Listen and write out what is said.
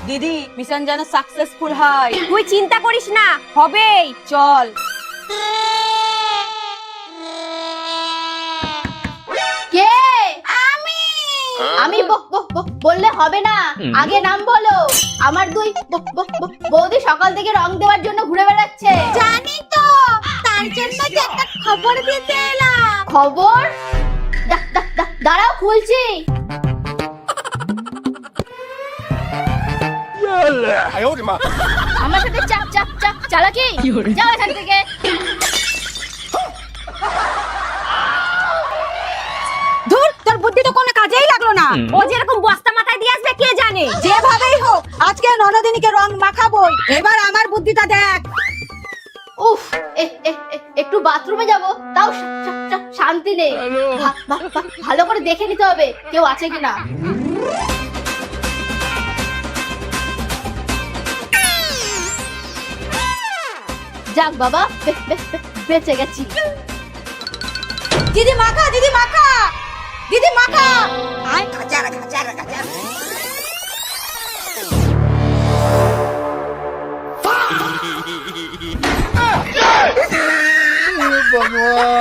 দিদি মিশন যেন সাকসেসফুল হয়। তুই চিন্তা করিস না, হবেই। চল। কে? আমি বললে হবে না, আগে নাম বলো। আমার দুই বৌদি সকাল থেকে রং দেওয়ার জন্য ঘুরে বেড়াচ্ছে। জানি তো, তার জন্য যে একটা খবর দিতে এলাম। খবর? দাঁড়াও, খুলছি। আমার সাথে চালাকি, যাও এখান থেকে। ধুর, তোর বুদ্ধি তো কোনো কাজেই লাগলো না। ও যেরকম বস্তা মাথায় দিয়ে আসবে কে জানে। যেভাবেই হোক আজকে ননদিনীকে রং মাখাবোই। এবার আমার বুদ্ধিটা দেখ। উফ, একটু বাথরুমে যাব, তাও শান্তি নেই। ভালো করে দেখে নিতে হবে কেউ আছে কিনা। যাক বাবা, বেঁচে গেছি। দিদি মাখা, দিদি মাখা, দিদি মাখা। আয় भगवान।